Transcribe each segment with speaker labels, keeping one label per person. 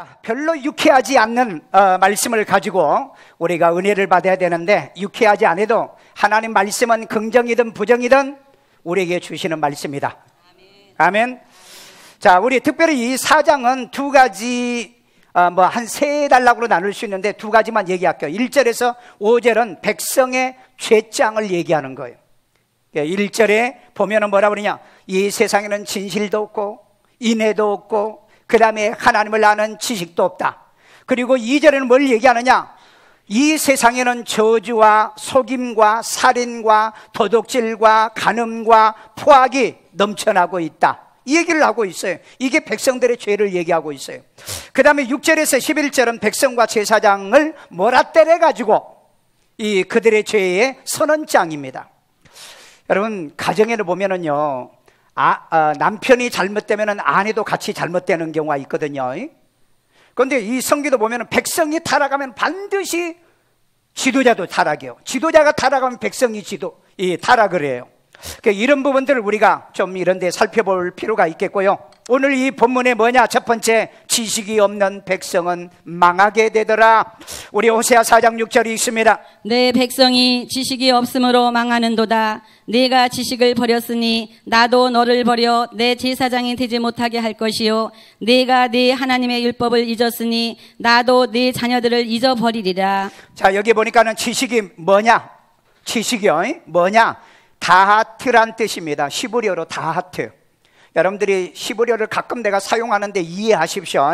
Speaker 1: 자, 별로 유쾌하지 않는 말씀을 가지고 우리가 은혜를 받아야 되는데, 유쾌하지 않아도 하나님 말씀은 긍정이든 부정이든 우리에게 주시는 말씀이다. 아멘. 자, 우리 특별히 이 4장은 두 가지, 한 세 단락으로 나눌 수 있는데 두 가지만 얘기할게요. 1절에서 5절은 백성의 죄장을 얘기하는 거예요. 1절에 보면은 뭐라 그러냐, 이 세상에는 진실도 없고 인애도 없고 그 다음에 하나님을 아는 지식도 없다. 그리고 2절에는 뭘 얘기하느냐, 이 세상에는 저주와 속임과 살인과 도둑질과 간음과 포악이 넘쳐나고 있다, 이 얘기를 하고 있어요. 이게 백성들의 죄를 얘기하고 있어요. 그 다음에 6절에서 11절은 백성과 제사장을 몰아때려 가지고 이 그들의 죄의 선언장입니다. 여러분, 가정에는 보면은요, 남편이 잘못되면 아내도 같이 잘못되는 경우가 있거든요. 그런데 이 성경도 보면 백성이 타락하면 반드시 지도자도 타락해요. 지도자가 타락하면 백성이 타락을 해요. 이런 부분들을 우리가 좀 이런 데 살펴볼 필요가 있겠고요. 오늘 이 본문에 뭐냐, 첫 번째, 지식이 없는 백성은 망하게 되더라. 우리 호세아 4장 6절이 있습니다.
Speaker 2: 내 백성이 지식이 없으므로 망하는도다. 네가 지식을 버렸으니 나도 너를 버려 내 제사장이 되지 못하게 할 것이요, 네가 네 하나님의 율법을 잊었으니 나도 네 자녀들을 잊어버리리라.
Speaker 1: 자, 여기 보니까는 지식이 뭐냐, 지식이요, 뭐냐, 다하트란 뜻입니다. 히브리어로 다하트. 여러분들이 히브리어를 가끔 내가 사용하는데 이해하십시오.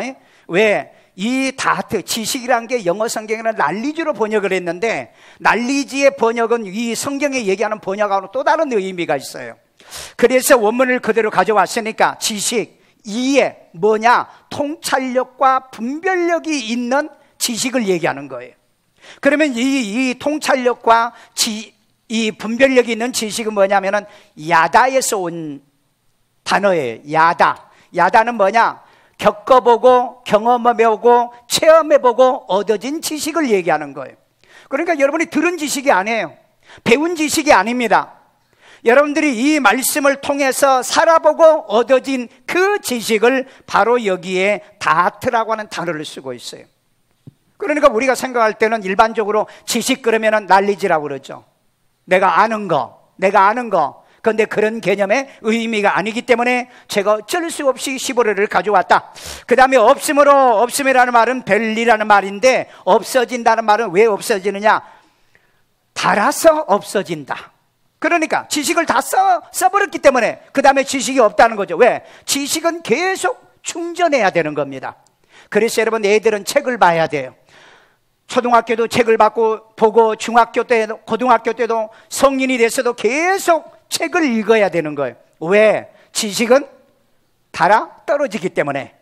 Speaker 1: 왜? 이 다하트, 지식이란 게 영어 성경에는 날리지로 번역을 했는데, 날리지의 번역은 이 성경에 얘기하는 번역하고는 또 다른 의미가 있어요. 그래서 원문을 그대로 가져왔으니까 지식, 이해, 뭐냐, 통찰력과 분별력이 있는 지식을 얘기하는 거예요. 그러면 이 통찰력과 이 분별력이 있는 지식은 뭐냐면은 야다에서 온 단어예요. 야다는 뭐냐, 겪어보고 경험해보고 체험해보고 얻어진 지식을 얘기하는 거예요. 그러니까 여러분이 들은 지식이 아니에요. 배운 지식이 아닙니다. 여러분들이 이 말씀을 통해서 살아보고 얻어진 그 지식을 바로 여기에 다하트라고 하는 단어를 쓰고 있어요. 그러니까 우리가 생각할 때는 일반적으로 지식 그러면은 난리지라고 그러죠. 내가 아는 거. 그런데 그런 개념의 의미가 아니기 때문에 제가 어쩔 수 없이 시보레를 가져왔다. 그 다음에 없음이라는 말은 별리라는 말인데, 없어진다는 말은 왜 없어지느냐, 달아서 없어진다. 그러니까 지식을 다 써버렸기 때문에 그 다음에 지식이 없다는 거죠. 왜? 지식은 계속 충전해야 되는 겁니다. 그래서 여러분, 애들은 책을 봐야 돼요. 초등학교도 책을 보고 중학교 때도 고등학교 때도 성인이 됐어도 계속 책을 읽어야 되는 거예요. 왜? 지식은 달아 떨어지기 때문에.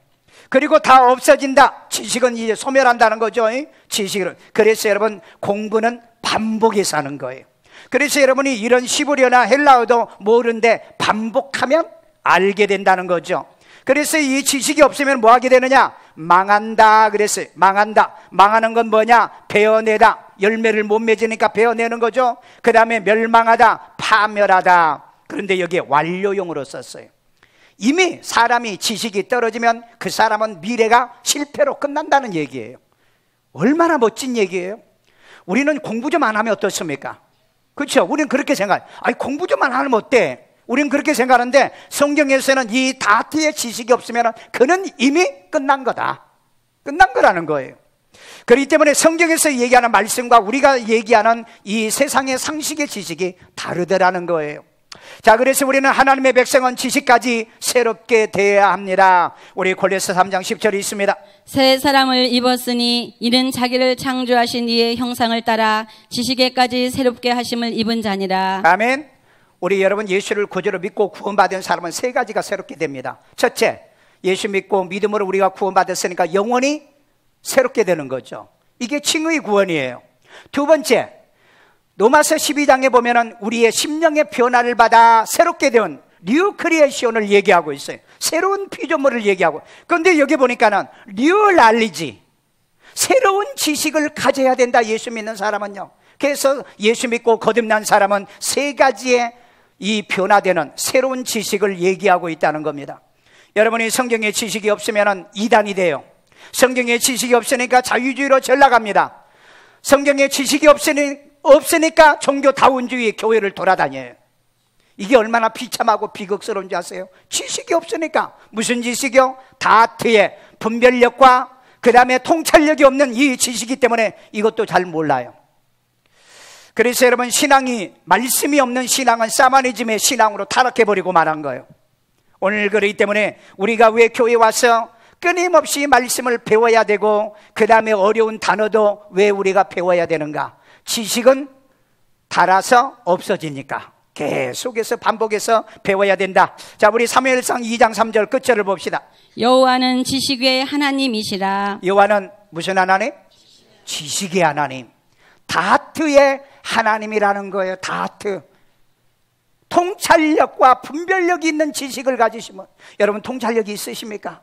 Speaker 1: 그리고 다 없어진다. 지식은 이제 소멸한다는 거죠. 지식을. 그래서 여러분, 공부는 반복해서 하는 거예요. 그래서 여러분이 이런 히브리어나 헬라어도 모르는데 반복하면 알게 된다는 거죠. 그래서 이 지식이 없으면 뭐 하게 되느냐, 망한다 그랬어요. 망하는 건 뭐냐, 베어내다. 열매를 못 맺으니까 베어내는 거죠. 그 다음에 멸망하다, 파멸하다. 그런데 여기에 완료용으로 썼어요. 이미 사람이 지식이 떨어지면 그 사람은 미래가 실패로 끝난다는 얘기예요. 얼마나 멋진 얘기예요. 우리는 공부 좀 안 하면 어떻습니까? 그렇죠? 우리는 그렇게 생각해요. 공부 좀 안 하면 어때? 우리는 그렇게 생각하는데, 성경에서는 이 다트의 지식이 없으면 그는 이미 끝난 거라는 거예요. 그렇기 때문에 성경에서 얘기하는 말씀과 우리가 얘기하는 이 세상의 상식의 지식이 다르더라는 거예요. 자, 그래서 우리는 하나님의 백성은 지식까지 새롭게 되어야 합니다. 우리 골로새 3장 10절이 있습니다.
Speaker 2: 새 사람을 입었으니 이는 자기를 창조하신 이의 형상을 따라 지식에까지 새롭게 하심을 입은 자니라.
Speaker 1: 아멘. 우리 여러분, 예수를 구주로 믿고 구원받은 사람은 세 가지가 새롭게 됩니다. 첫째, 예수 믿고 믿음으로 우리가 구원받았으니까 영원히 새롭게 되는 거죠. 이게 칭의 구원이에요. 두 번째, 로마서 12장에 보면은 우리의 심령의 변화를 받아 새롭게 된 뉴 크리에이션을 얘기하고 있어요. 새로운 피조물을 얘기하고. 그런데 여기 보니까는 뉴 날리지, 새로운 지식을 가져야 된다. 예수 믿는 사람은요. 그래서 예수 믿고 거듭난 사람은 세 가지의 이 변화되는 새로운 지식을 얘기하고 있다는 겁니다. 여러분이 성경에 지식이 없으면 이단이 돼요. 성경에 지식이 없으니까 자유주의로 전락합니다. 성경에 지식이 없으니까 종교다운주의 교회를 돌아다녀요. 이게 얼마나 비참하고 비극스러운지 아세요? 지식이 없으니까. 무슨 지식이요? 다트의 분별력과 그 다음에 통찰력이 없는 이 지식이 때문에 이것도 잘 몰라요. 그래서 여러분, 신앙이, 말씀이 없는 신앙은 사마니즘의 신앙으로 타락해버리고 말한 거예요. 오늘 그렇기 때문에 우리가 왜 교회에 와서 끊임없이 말씀을 배워야 되고 그 다음에 어려운 단어도 왜 우리가 배워야 되는가? 지식은 달아서 없어지니까 계속해서 반복해서 배워야 된다. 자, 우리 사무엘상 2장 3절 끝절을 봅시다.
Speaker 2: 여호와는 지식의 하나님이시라.
Speaker 1: 여호와는 무슨 하나님? 지식의 하나님, 다트의 하나님이라는 거예요. 다트, 통찰력과 분별력이 있는 지식을 가지시면, 여러분 통찰력이 있으십니까?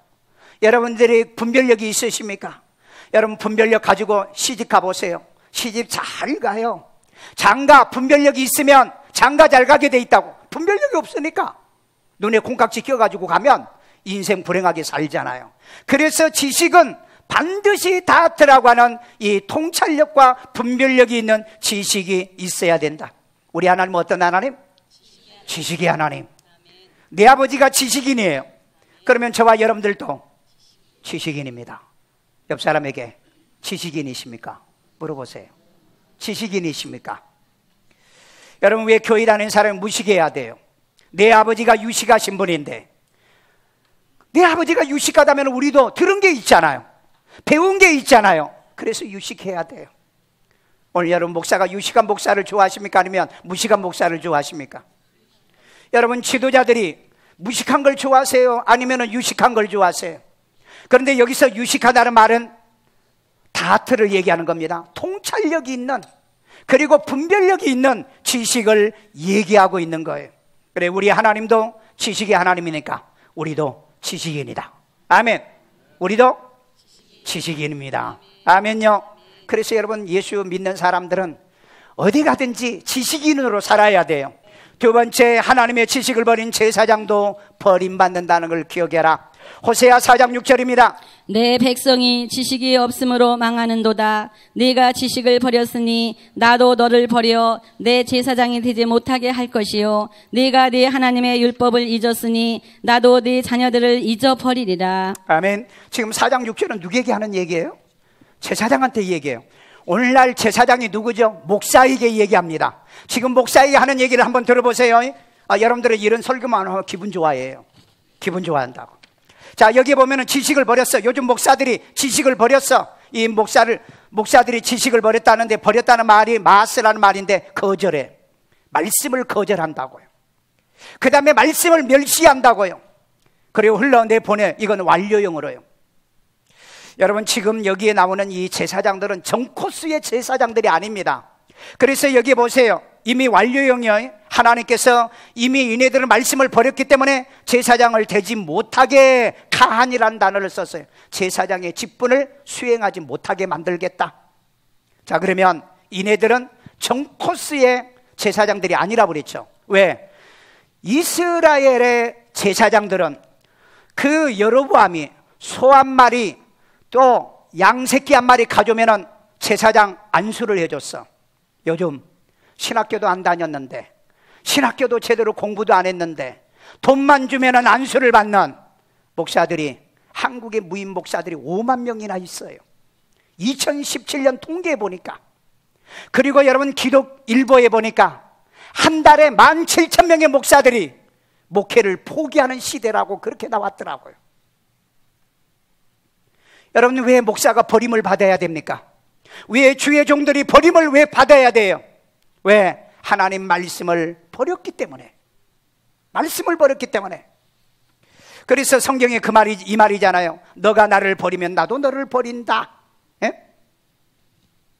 Speaker 1: 여러분들이 분별력이 있으십니까? 여러분 분별력 가지고 시집 가보세요. 시집 잘 가요. 장가 분별력이 있으면 장가 잘 가게 돼 있다고. 분별력이 없으니까 눈에 콩깍지 껴가지고 가면 인생 불행하게 살잖아요. 그래서 지식은 반드시 다트라고 하는 이 통찰력과 분별력이 있는 지식이 있어야 된다. 우리 하나님은 어떤 하나님? 지식의 하나님. 내 아버지가 지식인이에요. 그러면 저와 여러분들도 지식인입니다. 옆 사람에게 지식인이십니까? 물어보세요. 지식인이십니까? 여러분, 왜 교회 다니는 사람을 무식해야 돼요? 내 아버지가 유식하신 분인데, 내 아버지가 유식하다면 우리도 들은 게 있잖아요. 배운 게 있잖아요. 그래서 유식해야 돼요. 오늘 여러분, 목사가 유식한 목사를 좋아하십니까? 아니면 무식한 목사를 좋아하십니까? 여러분, 지도자들이 무식한 걸 좋아하세요? 아니면 유식한 걸 좋아하세요? 그런데 여기서 유식하다는 말은 다트를 얘기하는 겁니다. 통찰력이 있는, 그리고 분별력이 있는 지식을 얘기하고 있는 거예요. 그래, 우리 하나님도 지식의 하나님이니까 우리도 지식인이다. 아멘. 우리도 지식인입니다. 아멘요. 그래서 여러분, 예수 믿는 사람들은 어디 가든지 지식인으로 살아야 돼요. 두 번째, 하나님의 지식을 버린 제사장도 버림받는다는 걸 기억해라. 호세아 4장 6절입니다.
Speaker 2: 내 백성이 지식이 없으므로 망하는도다. 네가 지식을 버렸으니 나도 너를 버려 내 제사장이 되지 못하게 할 것이요, 네가 네 하나님의 율법을 잊었으니 나도 네 자녀들을 잊어버리리라.
Speaker 1: 아멘. 지금 4장 6절은 누구에게 하는 얘기예요? 제사장한테 얘기해요. 오늘날 제사장이 누구죠? 목사에게 얘기합니다. 지금 목사에게 하는 얘기를 한번 들어보세요. 여러분들은 이런 설교만 하면 기분 좋아해요. 기분 좋아한다고. 자, 여기 보면은 지식을 버렸어. 요즘 목사들이 지식을 버렸어. 이 목사들이 지식을 버렸다는데, 버렸다는 말이 마스라는 말인데 거절해. 말씀을 거절한다고요. 그 다음에 말씀을 멸시한다고요. 그리고 흘러내보내. 이건 완료형으로요. 여러분, 지금 여기에 나오는 이 제사장들은 정코스의 제사장들이 아닙니다. 그래서 여기 보세요. 이미 완료형이요. 하나님께서 이미 이네들은 말씀을 버렸기 때문에 제사장을 되지 못하게 카한이라는 단어를 썼어요. 제사장의 직분을 수행하지 못하게 만들겠다. 자, 그러면 이네들은 정코스의 제사장들이 아니라고 그랬죠. 왜? 이스라엘의 제사장들은 그 여로보암이 소 한 마리 또 양새끼 한 마리 가져오면 제사장 안수를 해줬어. 요즘 신학교도 안 다녔는데, 신학교도 제대로 공부도 안 했는데 돈만 주면 안수를 받는 목사들이, 한국의 무임 목사들이 5만 명이나 있어요. 2017년 통계해 보니까. 그리고 여러분, 기독일보에 보니까 한 달에 17,000명의 목사들이 목회를 포기하는 시대라고 그렇게 나왔더라고요. 여러분, 왜 목사가 버림을 받아야 됩니까? 왜 주의 종들이 버림을 왜 받아야 돼요? 왜? 하나님 말씀을 버렸기 때문에. 말씀을 버렸기 때문에. 그래서 성경에 그 말이, 이 말이잖아요. 너가 나를 버리면 나도 너를 버린다. 예?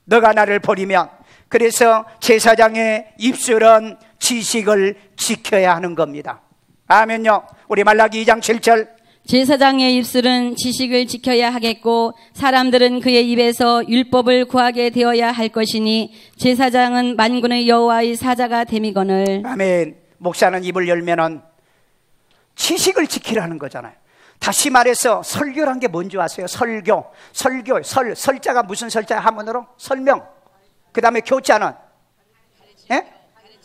Speaker 1: 너가 나를 버리면. 그래서 제사장의 입술은 지식을 지켜야 하는 겁니다. 아멘요. 우리 말라기 2장 7절.
Speaker 2: 제사장의 입술은 지식을 지켜야 하겠고 사람들은 그의 입에서 율법을 구하게 되어야 할 것이니 제사장은 만군의 여호와의 사자가 됨이거늘.
Speaker 1: 아멘. 목사는 입을 열면은 지식을 지키라는 거잖아요. 다시 말해서 설교란 게 뭔지 아세요? 설교, 설자가 무슨 설자야? 한문으로? 설명. 그 다음에 교자는?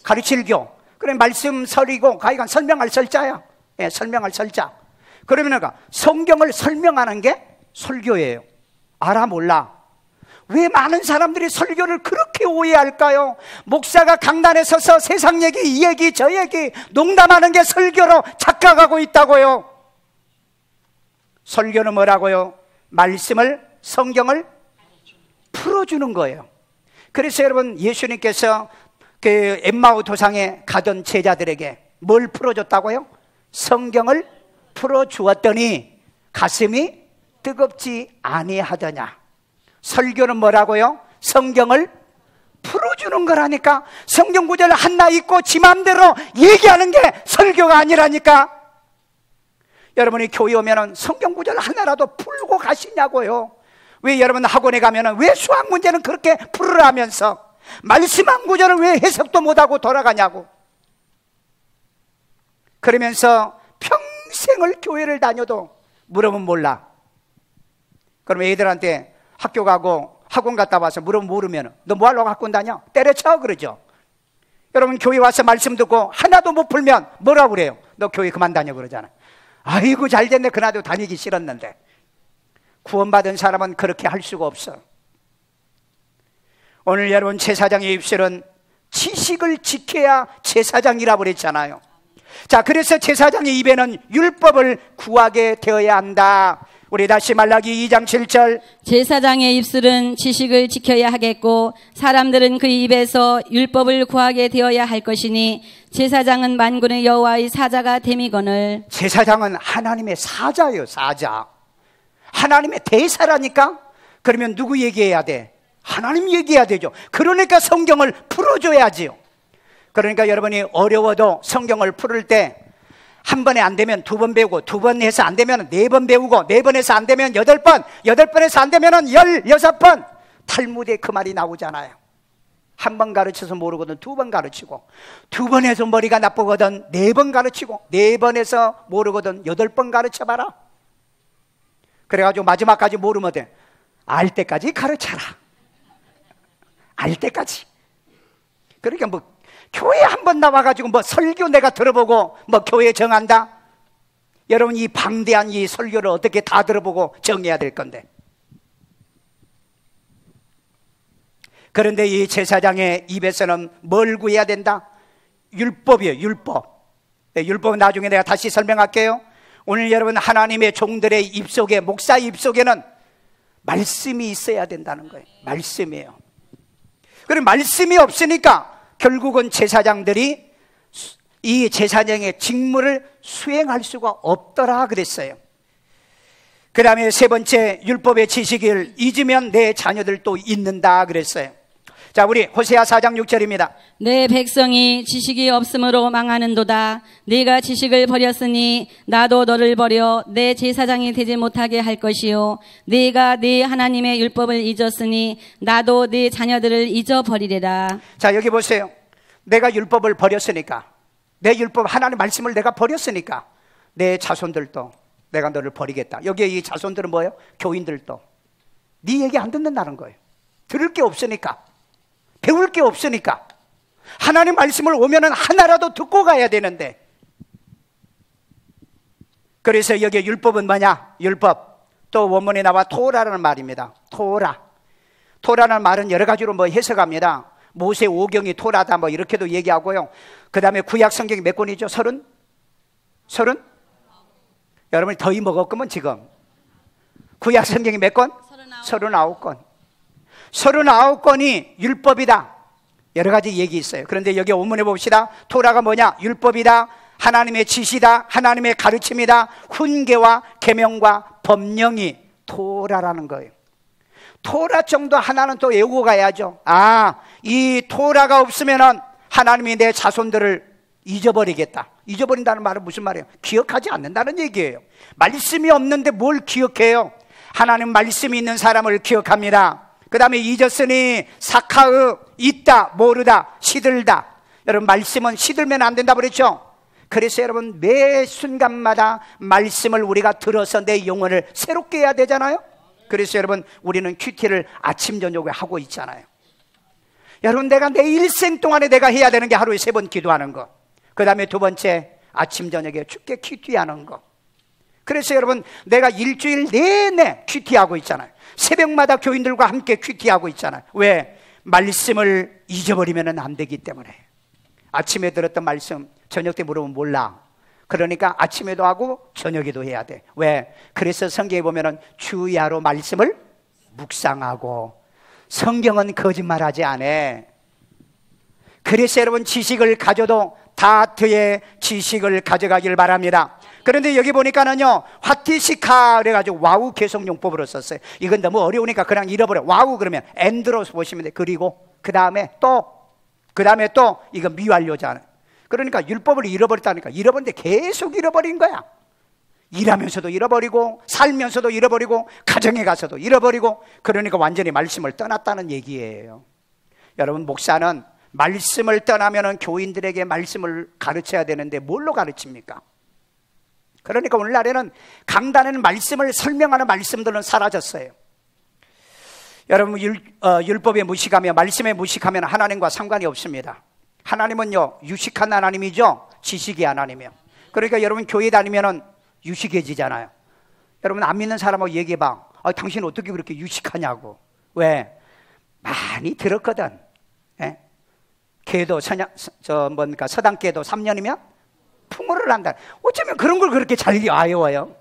Speaker 1: 가르칠 교. 그래 말씀 설이고 가이간 설명할 설자야. 설명할 설자. 그러면 성경을 설명하는 게 설교예요. 알아 몰라? 왜 많은 사람들이 설교를 그렇게 오해할까요? 목사가 강단에 서서 세상 얘기, 이 얘기, 저 얘기 농담하는 게 설교로 착각하고 있다고요. 설교는 뭐라고요? 말씀을, 성경을 풀어주는 거예요. 그래서 여러분, 예수님께서 그 엠마오 도상에 가던 제자들에게 뭘 풀어줬다고요? 성경을 풀어주었더니 가슴이 뜨겁지 아니하더냐. 설교는 뭐라고요? 성경을 풀어주는 거라니까. 성경 구절 하나 읽고 지 맘대로 얘기하는 게 설교가 아니라니까. 여러분이 교회 오면은 성경 구절 하나라도 풀고 가시냐고요. 왜 여러분 학원에 가면은 왜 수학 문제는 그렇게 풀으라면서 말씀 한 구절은 왜 해석도 못하고 돌아가냐고. 그러면서 평생을 교회를 다녀도 물으면 몰라. 그럼 애들한테 학교 가고 학원 갔다 와서 물으면 모르면 너 뭐 하려고 학원 다녀? 때려쳐 그러죠. 여러분 교회 와서 말씀 듣고 하나도 못 풀면 뭐라고 그래요? 너 교회 그만 다녀 그러잖아. 아이고 잘됐네. 그나도 다니기 싫었는데. 구원받은 사람은 그렇게 할 수가 없어. 오늘 여러분 제사장의 입술은 지식을 지켜야 제사장이라고 그랬잖아요. 자, 그래서 제사장의 입에는 율법을 구하게 되어야 한다. 우리 다시 말라기 2장 7절.
Speaker 2: 제사장의 입술은 지식을 지켜야 하겠고 사람들은 그 입에서 율법을 구하게 되어야 할 것이니 제사장은 만군의 여호와의 사자가 됨이거늘.
Speaker 1: 제사장은 하나님의 사자예요. 사자. 하나님의 대사라니까. 그러면 누구 얘기해야 돼? 하나님 얘기해야 되죠. 그러니까 성경을 풀어줘야지요. 그러니까 여러분이 어려워도 성경을 풀을 때 한 번에 안 되면 두 번 배우고, 두 번 해서 안 되면 네 번 배우고, 네 번 해서 안 되면 8번, 8번에서 안 되면 16번. 탈무드에 그 말이 나오잖아요. 한 번 가르쳐서 모르거든 두 번 가르치고, 두 번 해서 머리가 나쁘거든 4번 가르치고, 4번 해서 모르거든 8번 가르쳐봐라. 그래가지고 마지막까지 모르면 돼. 알 때까지 가르쳐라. 알 때까지. 그러니까 뭐 교회 한 번 나와가지고 뭐 설교 내가 들어보고 뭐 교회 정한다? 여러분 이 방대한 이 설교를 어떻게 다 들어보고 정해야 될 건데. 그런데 이 제사장의 입에서는 뭘 구해야 된다? 율법이에요. 율법. 율법은 나중에 내가 다시 설명할게요. 오늘 여러분 하나님의 종들의 입속에, 목사 입속에는 말씀이 있어야 된다는 거예요. 말씀이에요. 그럼 말씀이 없으니까 결국은 제사장들이 이 제사장의 직무를 수행할 수가 없더라 그랬어요. 그 다음에 세 번째, 율법의 지식을 잊으면 내 자녀들도 잊는다 그랬어요. 자, 우리 호세아 4장 6절입니다.
Speaker 2: 내 백성이 지식이 없음으로 망하는도다. 네가 지식을 버렸으니 나도 너를 버려 내 제사장이 되지 못하게 할 것이요 네가 네 하나님의 율법을 잊었으니 나도 네 자녀들을 잊어버리리라.
Speaker 1: 자, 여기 보세요. 내가 율법을 버렸으니까, 내 율법 하나님 말씀을 내가 버렸으니까 내 자손들도 내가 너를 버리겠다. 여기에 이 자손들은 뭐예요? 교인들도 네 얘기 안 듣는다는 거예요. 들을 게 없으니까, 배울 게 없으니까. 하나님 말씀을 오면은 하나라도 듣고 가야 되는데. 그래서 여기 율법은 뭐냐? 율법. 또 원문에 나와 토라라는 말입니다. 토라. 토라는 말은 여러 가지로 뭐 해석합니다. 모세 오경이 토라다 뭐 이렇게도 얘기하고요. 그 다음에 구약 성경이 몇 권이죠? 30? 여러분이 더위 먹었구먼 지금. 구약 성경이 몇 권? 39권. 39권이 율법이다. 여러 가지 얘기 있어요. 그런데 여기 원문에 봅시다. 토라가 뭐냐? 율법이다. 하나님의 지시다. 하나님의 가르침이다. 훈계와 계명과 법령이 토라라는 거예요. 토라 정도 하나는 또 외우고 가야죠. 아, 이 토라가 없으면은 하나님이 내 자손들을 잊어버리겠다. 잊어버린다는 말은 무슨 말이에요? 기억하지 않는다는 얘기예요. 말씀이 없는데 뭘 기억해요? 하나님 말씀이 있는 사람을 기억합니다. 그 다음에 잊었으니 사카의, 있다, 모르다, 시들다. 여러분 말씀은 시들면 안 된다고 그랬죠? 그래서 여러분 매 순간마다 말씀을 우리가 들어서 내 영혼을 새롭게 해야 되잖아요. 그래서 여러분 우리는 큐티를 아침 저녁에 하고 있잖아요. 여러분 내가 내 일생 동안에 내가 해야 되는 게 하루에 3번 기도하는 거, 그 다음에 2번째 아침 저녁에 주께 큐티하는 거. 그래서 여러분 내가 일주일 내내 큐티하고 있잖아요. 새벽마다 교인들과 함께 큐티하고 있잖아요. 왜? 말씀을 잊어버리면 안 되기 때문에. 아침에 들었던 말씀 저녁 때 물으면 몰라. 그러니까 아침에도 하고 저녁에도 해야 돼. 왜? 그래서 성경에 보면은 주야로 말씀을 묵상하고. 성경은 거짓말하지 않아. 그래서 여러분 지식을 가져도 다트의 지식을 가져가길 바랍니다. 그런데 여기 보니까는요, 화티시카 그래가지고 와우 개성용법으로 썼어요. 이건 너무 어려우니까 그냥 잃어버려. 와우 그러면 엔드로스 보시면 돼. 그리고 그 다음에 또 이건 미완료잖아요. 그러니까 율법을 잃어버렸다니까. 잃어버렸는데 계속 잃어버린 거야. 일하면서도 잃어버리고, 살면서도 잃어버리고, 가정에 가서도 잃어버리고. 그러니까 완전히 말씀을 떠났다는 얘기예요. 여러분, 목사는 말씀을 떠나면은 교인들에게 말씀을 가르쳐야 되는데 뭘로 가르칩니까? 그러니까 오늘날에는 강단에는 말씀을 설명하는 말씀들은 사라졌어요. 여러분 율법에 무식하며 말씀에 무식하면 하나님과 상관이 없습니다. 하나님은요 유식한 하나님이죠. 지식이 하나님이에요. 그러니까 여러분 교회 다니면은 유식해지잖아요. 여러분 안 믿는 사람하고 얘기해봐. 당신 어떻게 그렇게 유식하냐고. 왜? 많이 들었거든. 예? 걔도 서당계도 3년이면 풍어를 한다. 어쩌면 그런 걸 그렇게 잘 외워요.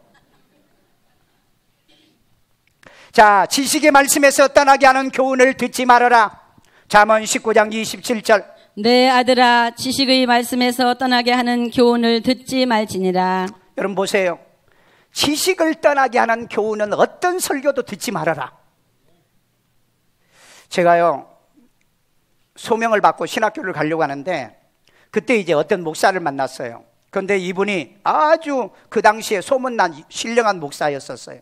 Speaker 1: 자, 지식의 말씀에서 떠나게 하는 교훈을 듣지 말아라. 잠언 19장 27절.
Speaker 2: 내 아들아, 지식의 말씀에서 떠나게 하는 교훈을 듣지 말지니라.
Speaker 1: 여러분 보세요. 지식을 떠나게 하는 교훈은 어떤 설교도 듣지 말아라. 제가요 소명을 받고 신학교를 가려고 하는데 그때 이제 어떤 목사를 만났어요. 그런데 이분이 아주 그 당시에 소문난 신령한 목사였었어요.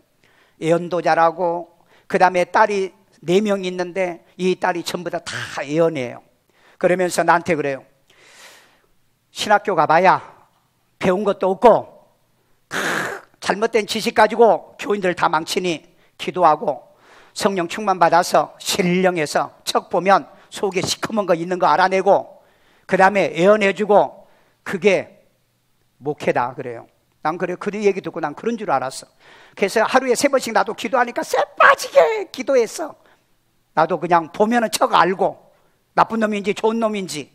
Speaker 1: 예언도 잘하고, 그 다음에 딸이 4명 있는데 이 딸이 전부 다 예언이에요. 그러면서 나한테 그래요. 신학교 가봐야 배운 것도 없고 잘못된 지식 가지고 교인들 다 망치니 기도하고 성령 충만 받아서 신령해서 척 보면 속에 시커먼 거 있는 거 알아내고, 그 다음에 예언해주고, 그게 목회다 그래요. 난 그래, 그 얘기 듣고 난 그런 줄 알았어. 그래서 하루에 3번씩 나도 기도하니까 쎄 빠지게 기도했어. 나도 그냥 보면은 척 알고 나쁜 놈인지 좋은 놈인지.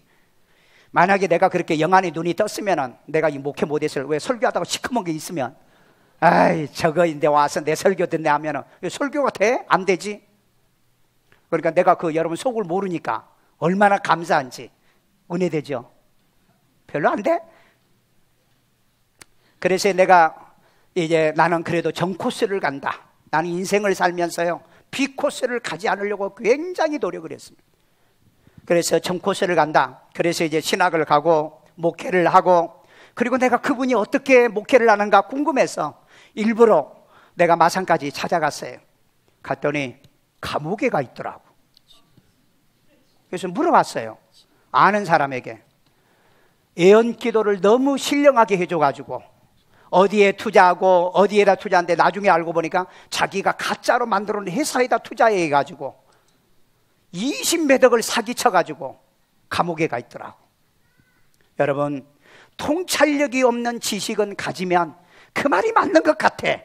Speaker 1: 만약에 내가 그렇게 영안의 눈이 떴으면은 내가 이 목회 못했을. 왜? 설교하다가 시커먼 게 있으면 아이 저거인데 와서 내 설교 듣네 하면은 설교가 돼? 안 되지. 그러니까 내가 여러분 속을 모르니까 얼마나 감사한지. 은혜되죠? 별로 안 돼? 그래서 내가 이제 나는 그래도 정 코스를 간다. 나는 인생을 살면서요 B 코스를 가지 않으려고 굉장히 노력을 했습니다. 그래서 정 코스를 간다. 그래서 이제 신학을 가고 목회를 하고, 그리고 내가 그분이 어떻게 목회를 하는가 궁금해서 일부러 내가 마산까지 찾아갔어요. 갔더니 감옥에 가 있더라고. 그래서 물어봤어요. 아는 사람에게. 예언 기도를 너무 신령하게 해줘가지고 어디에 투자하고 어디에다 투자하는데 나중에 알고 보니까 자기가 가짜로 만들어놓은 회사에다 투자해가지고 20몇 억을 사기쳐가지고 감옥에 가 있더라고. 여러분, 통찰력이 없는 지식은 가지면 그 말이 맞는 것 같아.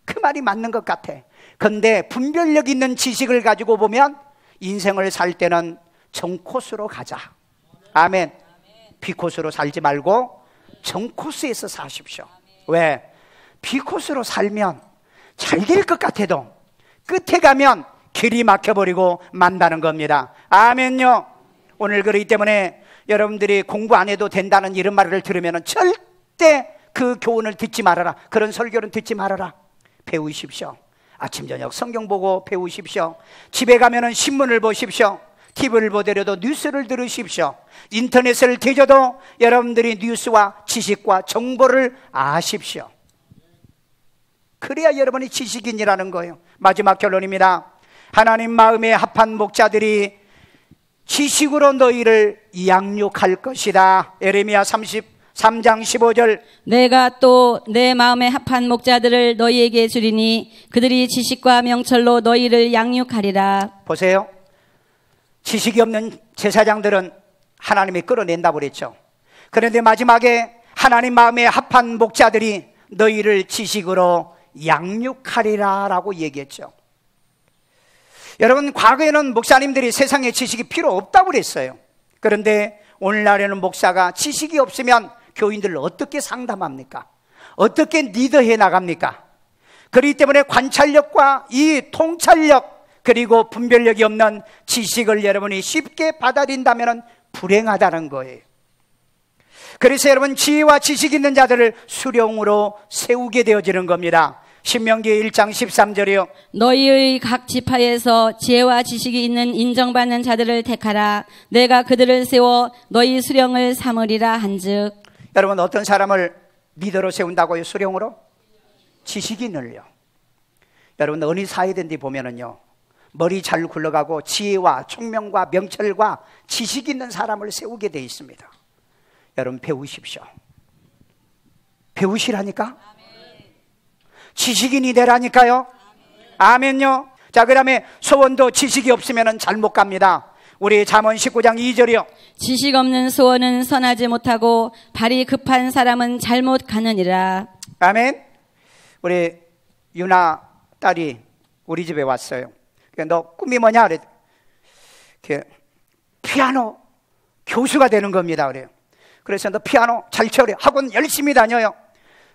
Speaker 1: 그 말이 맞는 것 같아. 근데 분별력 있는 지식을 가지고 보면 인생을 살 때는 정코스로 가자. 아멘. B코스로 살지 말고 정코스에서 사십시오. 왜? B코스로 살면 잘 될 것 같아도 끝에 가면 길이 막혀버리고 만다는 겁니다. 아멘요. 오늘 그렇기 때문에 여러분들이 공부 안 해도 된다는 이런 말을 들으면 절대 그 교훈을 듣지 말아라. 그런 설교는 듣지 말아라. 배우십시오. 아침 저녁 성경 보고 배우십시오. 집에 가면은 신문을 보십시오. TV를 보더라도 뉴스를 들으십시오. 인터넷을 뒤져도 여러분들이 뉴스와 지식과 정보를 아십시오. 그래야 여러분이 지식인이라는 거예요. 마지막 결론입니다. 하나님 마음에 합한 목자들이 지식으로 너희를 양육할 것이다. 예레미야 3장 15절.
Speaker 2: 내가 또 내 마음에 합한 목자들을 너희에게 주리니 그들이 지식과 명철로 너희를 양육하리라.
Speaker 1: 보세요. 지식이 없는 제사장들은 하나님이 끌어낸다고 그랬죠. 그런데 마지막에 하나님 마음에 합한 목자들이 너희를 지식으로 양육하리라 라고 얘기했죠. 여러분, 과거에는 목사님들이 세상에 지식이 필요 없다고 그랬어요. 그런데 오늘날에는 목사가 지식이 없으면 교인들을 어떻게 상담합니까? 어떻게 리더해 나갑니까? 그렇기 때문에 관찰력과 이 통찰력 그리고 분별력이 없는 지식을 여러분이 쉽게 받아들인다면 불행하다는 거예요. 그래서 여러분, 지혜와 지식 있는 자들을 수령으로 세우게 되어지는 겁니다. 신명기 1장 13절이요.
Speaker 2: 너희의 각 지파에서 지혜와 지식이 있는 인정받는 자들을 택하라. 내가 그들을 세워 너희 수령을 삼으리라 한즉.
Speaker 1: 여러분, 어떤 사람을 리더로 세운다고요? 수령으로? 지식이 있는요. 여러분, 어느 사회든지 보면은요, 머리 잘 굴러가고 지혜와 총명과 명철과 지식 있는 사람을 세우게 돼 있습니다. 여러분, 배우십시오. 배우시라니까? 지식인이 되라니까요. 아멘요. 자, 그 다음에 소원도 지식이 없으면 잘못 갑니다. 우리 잠언 19장 2절이요.
Speaker 2: 지식 없는 소원은 선하지 못하고 발이 급한 사람은 잘못 가느니라.
Speaker 1: 아멘. 우리 유나 딸이 우리 집에 왔어요. 너 꿈이 뭐냐? 그래. 피아노 교수가 되는 겁니다. 그래요. 그래서 너 피아노 잘 쳐. 그래. 학원 열심히 다녀요.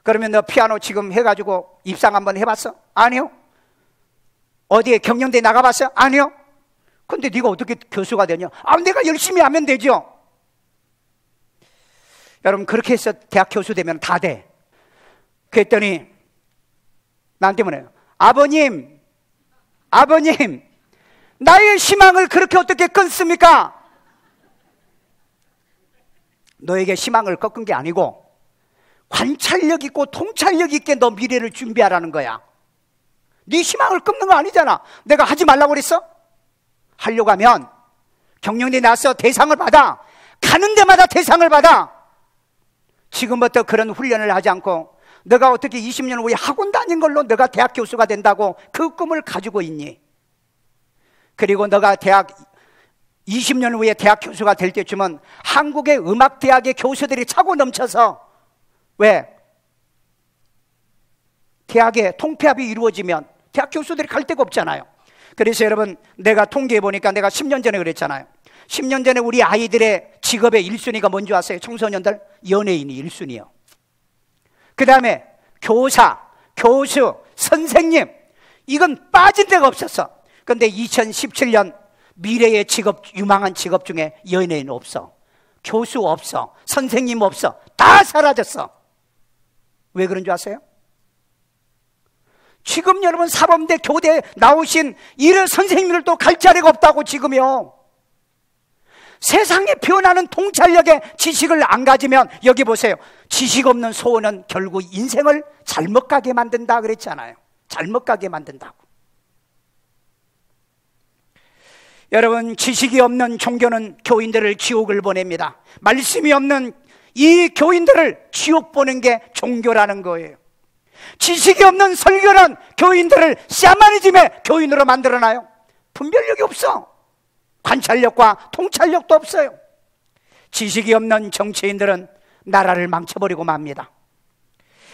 Speaker 1: 그러면 너 피아노 지금 해가지고 입상 한번 해봤어? 아니요. 어디에 경영대에 나가봤어? 아니요. 근데 네가 어떻게 교수가 되냐? 내가 열심히 하면 되죠. 여러분, 그렇게 해서 대학 교수 되면 다 돼. 그랬더니 나한테 뭐래요? 아버님, 나의 희망을 그렇게 어떻게 끊습니까? 너에게 희망을 꺾은 게 아니고 관찰력 있고 통찰력 있게 너 미래를 준비하라는 거야. 네 희망을 끊는 거 아니잖아. 내가 하지 말라고 그랬어? 하려고 하면 경영대에 나와서 대상을 받아. 가는 데마다 대상을 받아. 지금부터 그런 훈련을 하지 않고 너가 어떻게 20년 후에 학원 다닌 걸로 너가 대학 교수가 된다고 그 꿈을 가지고 있니? 그리고 너가 대학 20년 후에 대학 교수가 될 때쯤은 한국의 음악대학의 교수들이 차고 넘쳐서, 왜? 대학에 통폐합이 이루어지면 대학 교수들이 갈 데가 없잖아요. 그래서 여러분, 내가 통계해 보니까 내가 10년 전에 그랬잖아요. 10년 전에 우리 아이들의 직업의 1순위가 뭔지 아세요? 청소년들? 연예인이 1순위요. 그 다음에 교사, 교수, 선생님, 이건 빠진 데가 없었어. 그런데 2017년 미래의 직업, 유망한 직업 중에 연예인 없어, 교수 없어, 선생님 없어. 다 사라졌어. 왜 그런 줄 아세요? 지금 여러분 사범대 교대 나오신 이런 선생님들도 갈 자리가 없다고 지금요. 세상에 변하는 통찰력의 지식을 안 가지면, 여기 보세요. 지식 없는 소원은 결국 인생을 잘못 가게 만든다 그랬잖아요. 잘못 가게 만든다고. 여러분, 지식이 없는 종교는 교인들을 지옥을 보냅니다. 말씀이 없는 이 교인들을 지옥 보는 게 종교라는 거예요. 지식이 없는 설교는 교인들을 샤머니즘의 교인으로 만들어놔요. 분별력이 없어. 관찰력과 통찰력도 없어요. 지식이 없는 정치인들은 나라를 망쳐버리고 맙니다.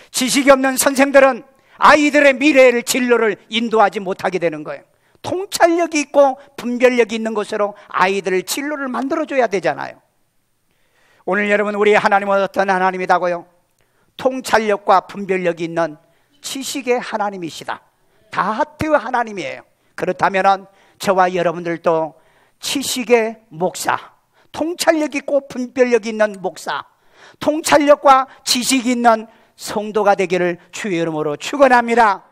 Speaker 1: 지식이 없는 선생들은 아이들의 미래를, 진로를 인도하지 못하게 되는 거예요. 통찰력이 있고 분별력이 있는 것으로 아이들을 진로를 만들어줘야 되잖아요. 오늘 여러분, 우리 하나님은 어떤 하나님이다고요? 통찰력과 분별력이 있는 지식의 하나님이시다. 다하트 하나님이에요. 그렇다면 저와 여러분들도 지식의 목사, 통찰력 있고 분별력 있는 목사, 통찰력과 지식이 있는 성도가 되기를 주의 이름으로 축원합니다.